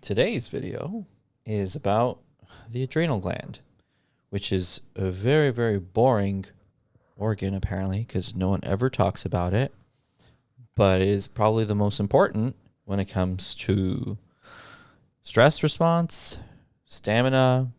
Today's video is about the adrenal gland, which is a very, very boring organ, apparently, because no one ever talks about it, but is probably the most important when it comes to stress response, stamina,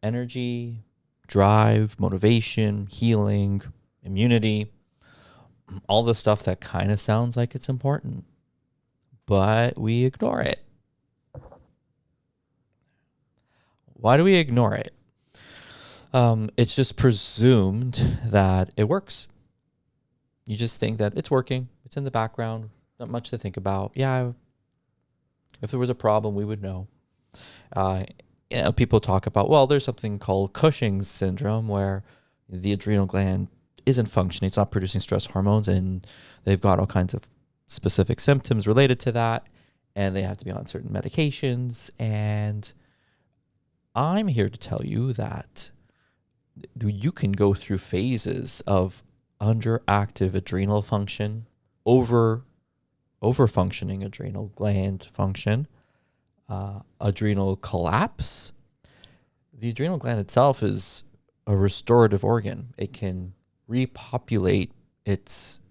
energy, drive, motivation, healing, immunity, all the stuff that kind of sounds like it's important, but we ignore it. Why do we ignore it? It's just presumed that it works. You just think that it's working. It's in the background. Not much to think about. Yeah, if there was a problem, we would know. People talk about, well, there's something called Cushing's syndrome where the adrenal gland isn't functioning. It's not producing stress hormones, and they've got all kinds of specific symptoms related to that, and they have to be on certain medications. And I'm here to tell you that you can go through phases of underactive adrenal function, over-functioning adrenal gland function, adrenal collapse. The adrenal gland itself is a restorative organ. It can repopulate its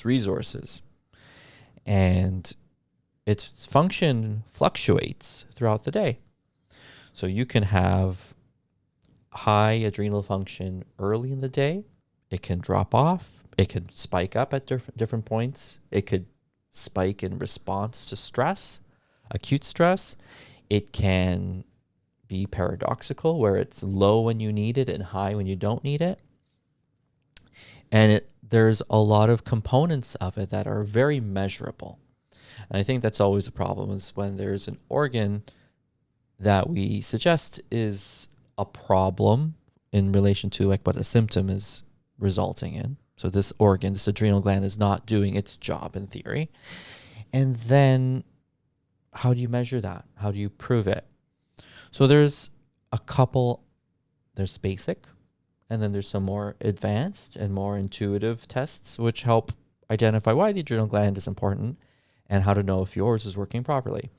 resources. And its function fluctuates throughout the day. So you can have high adrenal function early in the day. It can drop off. It can spike up at different points. It could spike in response to stress, acute stress. It can be paradoxical, where it's low when you need it and high when you don't need it. And there's a lot of components of it that are very measurable. And I think that's always a problem, is when there's an organ that we suggest is a problem in relation to like what a symptom is resulting in. So this organ, this adrenal gland, is not doing its job in theory. And then how do you measure that? How do you prove it? So there's basic, and then there's some more advanced and more intuitive tests which help identify why the adrenal gland is important and how to know if yours is working properly.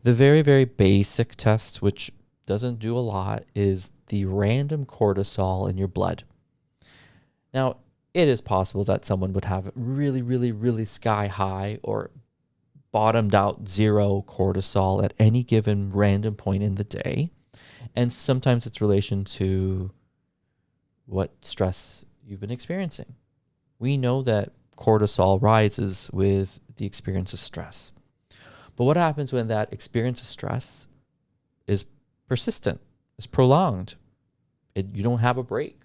The very, very basic test, which doesn't do a lot, is the random cortisol in your blood. Now, it is possible that someone would have really, really, really sky high or bottomed out zero cortisol at any given random point in the day. And sometimes it's relation to what stress you've been experiencing. We know that cortisol rises with the experience of stress. But what happens when that experience of stress is persistent, is prolonged? You don't have a break.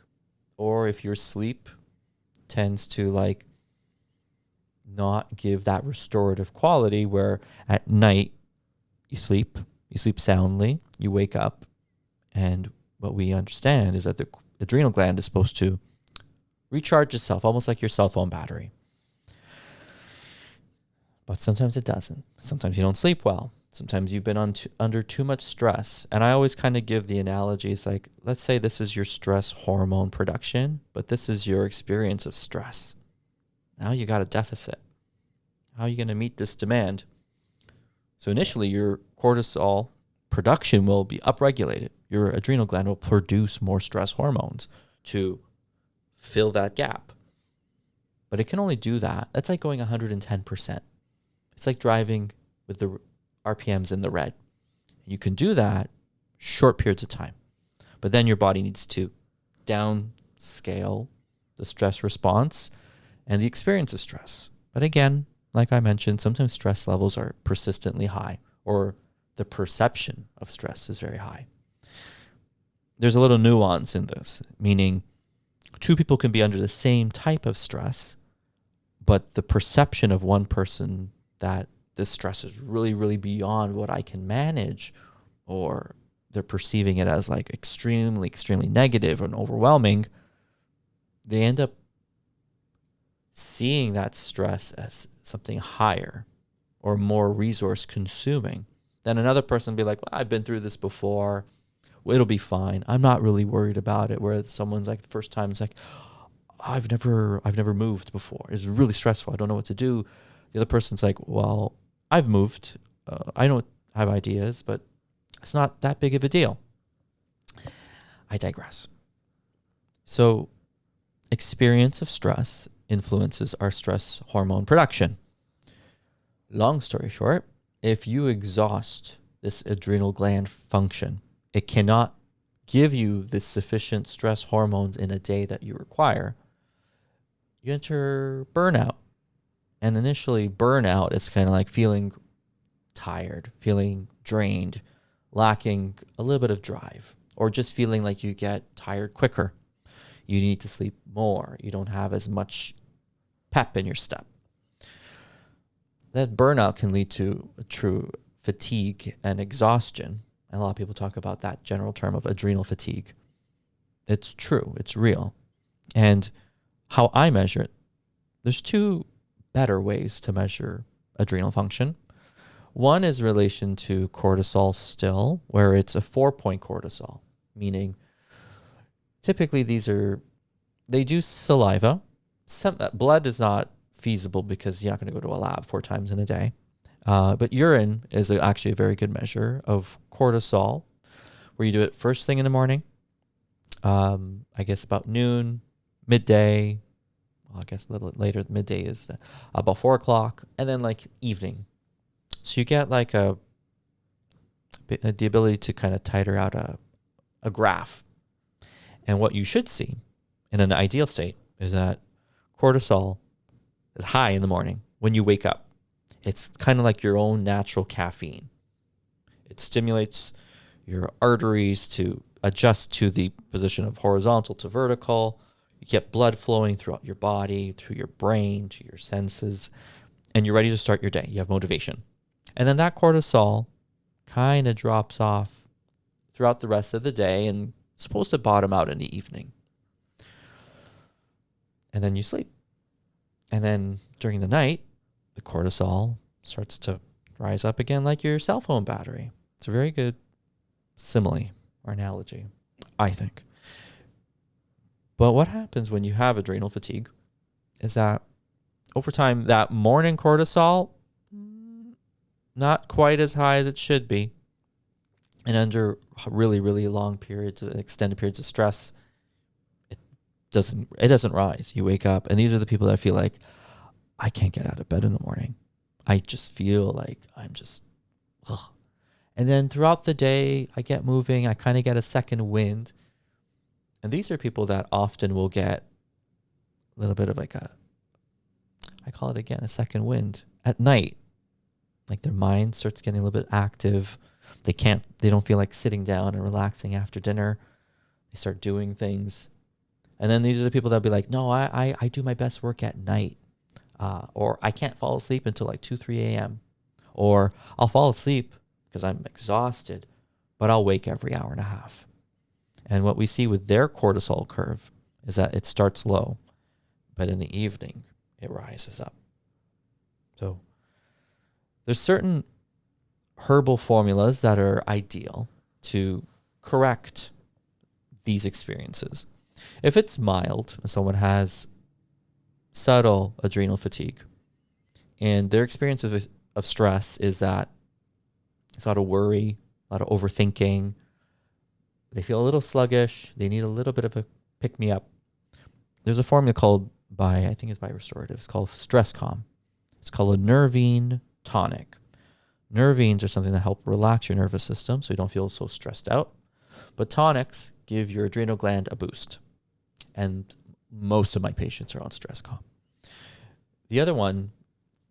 Or if your sleep tends to not give that restorative quality, where at night you sleep soundly, you wake up, and what we understand is that the adrenal gland is supposed to recharge itself, almost like your cell phone battery. But sometimes it doesn't. Sometimes you don't sleep well. Sometimes you've been under too much stress. And I always kind of give the analogies like, let's say this is your stress hormone production, but this is your experience of stress. Now you got a deficit. How are you going to meet this demand? So initially, your cortisol production will be upregulated. Your adrenal gland will produce more stress hormones to fill that gap. But it can only do that. That's like going 110%. It's like driving with the RPMs in the red. You can do that short periods of time. But then your body needs to downscale the stress response and the experience of stress. But again, like I mentioned, sometimes stress levels are persistently high, or the perception of stress is very high. There's a little nuance in this, meaning two people can be under the same type of stress, but the perception of one person that this stress is really, really beyond what I can manage, or they're perceiving it as like extremely, extremely negative and overwhelming, they end up seeing that stress as something higher or more resource consuming. Then another person will be like, well, I've been through this before. Well, it'll be fine. I'm not really worried about it. Whereas someone's like, the first time it's like, I've never moved before. It's really stressful. I don't know what to do. The other person's like, well, I've moved. I don't have ideas, but it's not that big of a deal. I digress. So experience of stress influences our stress hormone production. Long story short, if you exhaust this adrenal gland function, it cannot give you the sufficient stress hormones in a day that you require. You enter burnout. And initially, burnout is kind of like feeling tired, feeling drained, lacking a little bit of drive, or just feeling like you get tired quicker. You need to sleep more. You don't have as much pep in your step. That burnout can lead to a true fatigue and exhaustion. And a lot of people talk about that general term of adrenal fatigue. It's true. It's real. And how I measure it, there's two better ways to measure adrenal function. One is relation to cortisol still, where it's a 4-point cortisol, meaning typically they do saliva. Blood is not feasible because you're not going to go to a lab 4 times in a day. But urine is actually a very good measure of cortisol, where you do it first thing in the morning, I guess about noon, midday. Well, I guess a little later, midday is about 4 o'clock, and then like evening. So you get like the ability to kind of titer out a graph. And what you should see in an ideal state is that cortisol is high in the morning when you wake up. It's kind of like your own natural caffeine. It stimulates your arteries to adjust to the position of horizontal to vertical. You get blood flowing throughout your body, through your brain, to your senses, and you're ready to start your day. You have motivation. And then that cortisol kind of drops off throughout the rest of the day and is supposed to bottom out in the evening. And then you sleep. And then during the night, the cortisol starts to rise up again like your cell phone battery. It's a very good simile or analogy, I think. But what happens when you have adrenal fatigue is that over time, that morning cortisol, not quite as high as it should be. And under really, really long periods, extended periods of stress, it doesn't rise. You wake up, and these are the people that feel like, I can't get out of bed in the morning. I just feel like I'm just, ugh. And then throughout the day, I get moving. I kind of get a second wind. And these are people that often will get a little bit of like I call it again, a second wind at night. Like their mind starts getting a little bit active. They don't feel like sitting down and relaxing after dinner. They start doing things. And then these are the people that'll be like, no, I do my best work at night. Or I can't fall asleep until like 2, 3 a.m. Or I'll fall asleep because I'm exhausted, but I'll wake every hour and a half. And what we see with their cortisol curve is that it starts low, but in the evening, it rises up. So there's certain herbal formulas that are ideal to correct these experiences. If it's mild, and someone has subtle adrenal fatigue, and their experience of stress is that it's a lot of worry, a lot of overthinking, they feel a little sluggish, they need a little bit of a pick-me-up. There's a formula called I think it's by Restorative, it's called Stress Calm. It's called a nervine tonic. Nervines are something that help relax your nervous system so you don't feel so stressed out. But tonics give your adrenal gland a boost. And most of my patients are on Stress Calm. The other one,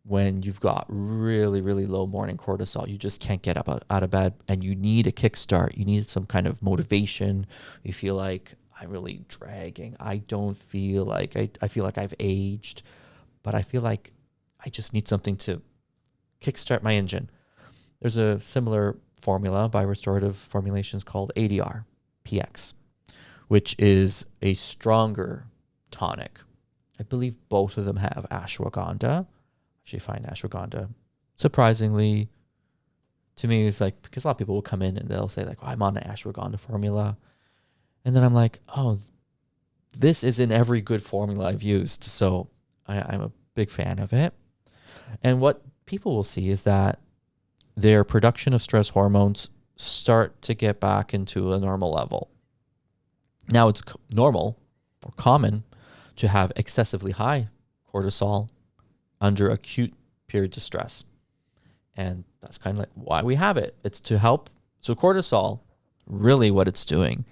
when you've got really, really low morning cortisol, you just can't get up out of bed and you need a kickstart. You need some kind of motivation. You feel like I'm really dragging. I don't feel like, I feel like I've aged, but I feel like I just need something to kickstart my engine. There's a similar formula by Restorative Formulations called ADR, PX, which is a stronger tonic. I believe both of them have ashwagandha. Actually find ashwagandha surprisingly to me is like, because a lot of people will come in and they'll say like, oh, I'm on an ashwagandha formula. And then I'm like, oh, this is in every good formula I've used. So I'm a big fan of it. And what people will see is that their production of stress hormones start to get back into a normal level. Now it's normal or common to have excessively high cortisol under acute periods of stress. And that's kind of like why we have it. It's to help. So cortisol, really what it's doing,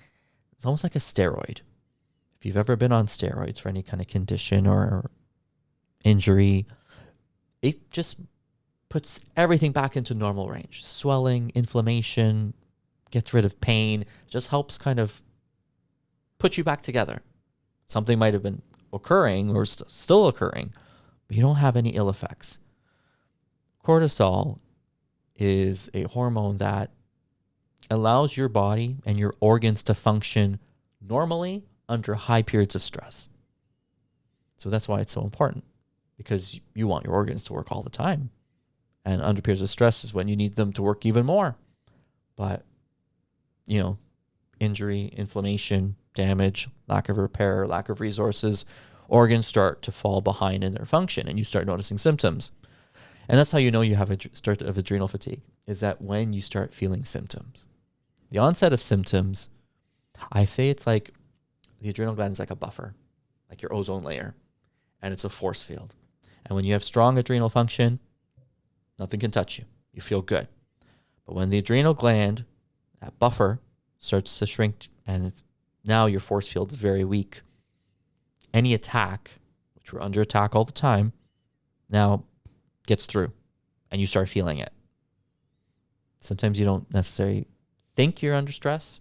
it's almost like a steroid. If you've ever been on steroids for any kind of condition or injury, it just puts everything back into normal range. Swelling, inflammation, gets rid of pain, just helps kind of put you back together. Something might have been occurring or still occurring, but you don't have any ill effects. Cortisol is a hormone that allows your body and your organs to function normally under high periods of stress. So that's why it's so important, because you want your organs to work all the time. And under periods of stress is when you need them to work even more. But, injury, inflammation, damage, lack of repair, lack of resources, organs start to fall behind in their function and you start noticing symptoms. And that's how you know you have a start of adrenal fatigue, is that when you start feeling symptoms. The onset of symptoms, I say it's like the adrenal gland is like a buffer, like your ozone layer, and it's a force field. And when you have strong adrenal function, nothing can touch you. You feel good. But when the adrenal gland, that buffer, starts to shrink and now your force field is very weak, any attack, which we're under attack all the time, now gets through and you start feeling it. Sometimes you don't necessarily think you're under stress,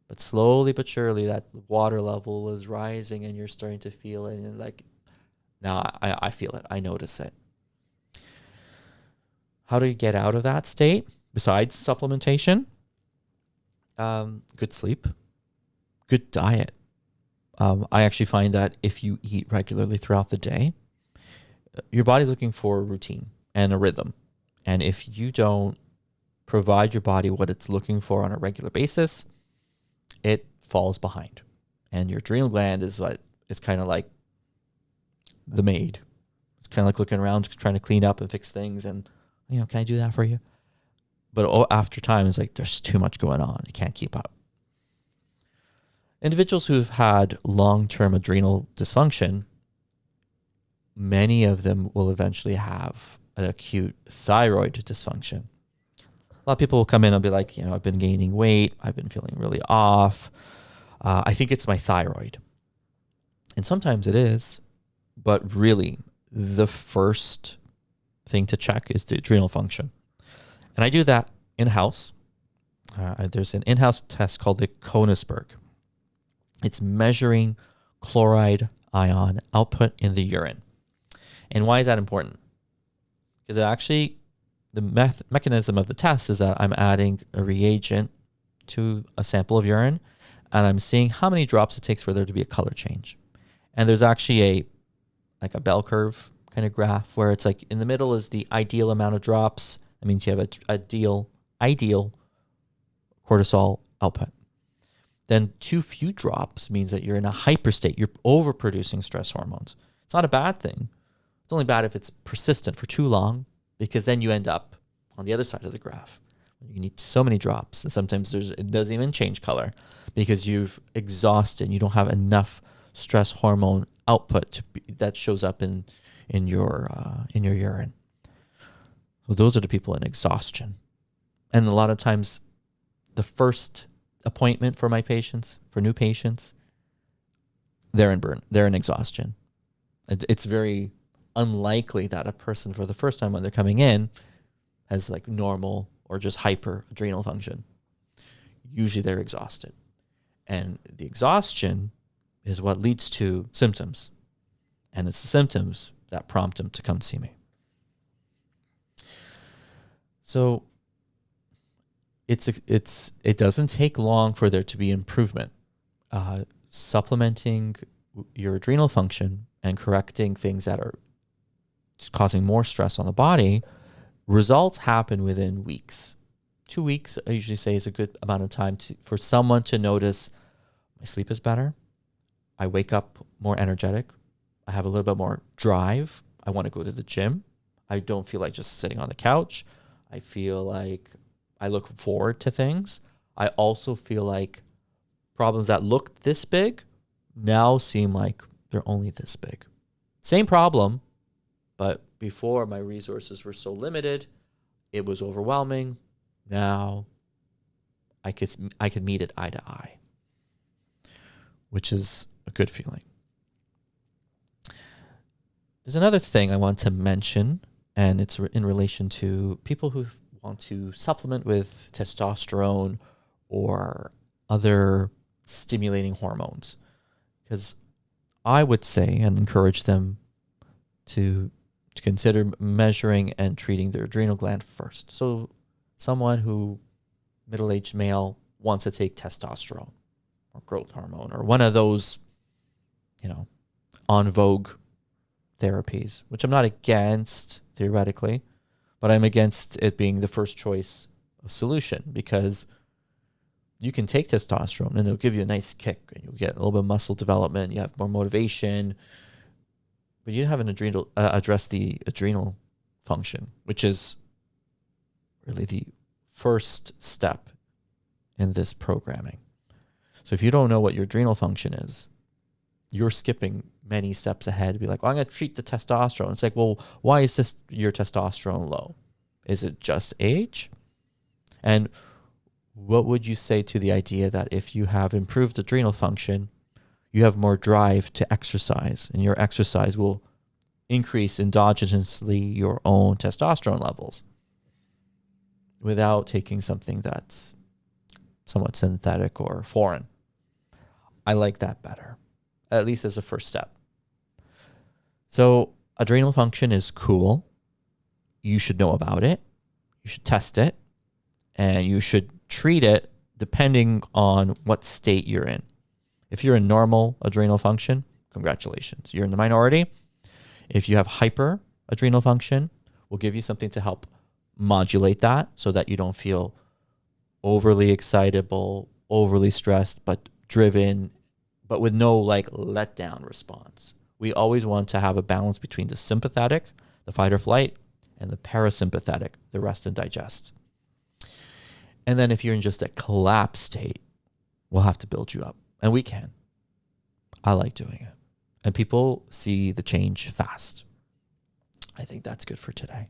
but slowly but surely that water level is rising and you're starting to feel it. And like, now I feel it. I notice it. How do you get out of that state besides supplementation? Good sleep, good diet. I actually find that if you eat regularly throughout the day, your body's looking for a routine and a rhythm. And if you don't provide your body what it's looking for on a regular basis, it falls behind. And your adrenal gland is kind of like the maid. It's kind of like looking around, trying to clean up and fix things. And, can I do that for you? But after time, it's like there's too much going on. You can't keep up. Individuals who've had long-term adrenal dysfunction, many of them will eventually have an acute thyroid dysfunction. A lot of people will come in and be like, I've been gaining weight. I've been feeling really off. I think it's my thyroid. And sometimes it is, but really the first thing to check is the adrenal function. And I do that in-house. There's an in-house test called the Konigsberg. It's measuring chloride ion output in the urine. And why is that important? Because the mechanism of the test is that I'm adding a reagent to a sample of urine, and I'm seeing how many drops it takes for there to be a color change. And there's actually a bell curve kind of graph where it's like in the middle is the ideal amount of drops. That means you have an ideal cortisol output. Then too few drops means that you're in a hyper state. You're overproducing stress hormones. It's not a bad thing. It's only bad if it's persistent for too long, because then you end up on the other side of the graph. You need so many drops, and sometimes it doesn't even change color because you've exhausted. You don't have enough stress hormone output that shows up in your urine. So those are the people in exhaustion. And a lot of times the first appointment for my patients, for new patients, they're in exhaustion. It's very unlikely that a person for the first time when they're coming in has normal or just hyper adrenal function. Usually they're exhausted. And the exhaustion is what leads to symptoms. And it's the symptoms that prompt them to come see me. So it doesn't take long for there to be improvement. Supplementing your adrenal function and correcting things that are causing more stress on the body, results happen within weeks. 2 weeks, I usually say, is a good amount of time for someone to notice my sleep is better. I wake up more energetic. I have a little bit more drive. I want to go to the gym. I don't feel like just sitting on the couch. I feel like I look forward to things. I also feel like problems that looked this big now seem like they're only this big. Same problem, but before my resources were so limited, it was overwhelming. Now I could meet it eye to eye, which is a good feeling. There's another thing I want to mention, and it's in relation to people who want to supplement with testosterone or other stimulating hormones. Because I would say and encourage them to consider measuring and treating their adrenal gland first. So someone who, middle-aged male, wants to take testosterone or growth hormone or one of those, on vogue therapies, which I'm not against theoretically, but I'm against it being the first choice of solution, because you can take testosterone and it'll give you a nice kick and you'll get a little bit of muscle development, you have more motivation, but you haven't addressed the adrenal function, which is really the first step in this programming. So if you don't know what your adrenal function is, you're skipping many steps ahead. Be like, well, I'm going to treat the testosterone. It's like, well, why is your testosterone low? Is it just age? And what would you say to the idea that if you have improved adrenal function, you have more drive to exercise, and your exercise will increase endogenously your own testosterone levels without taking something that's somewhat synthetic or foreign? I like that better, at least as a first step. So adrenal function is cool. You should know about it. You should test it. And you should treat it depending on what state you're in. If you're in normal adrenal function, congratulations, you're in the minority. If you have hyper adrenal function, we'll give you something to help modulate that so that you don't feel overly excitable, overly stressed, but driven, but with no letdown response. We always want to have a balance between the sympathetic, the fight or flight, and the parasympathetic, the rest and digest. And then if you're in just a collapse state, we'll have to build you up. And we can. I like doing it. And people see the change fast. I think that's good for today.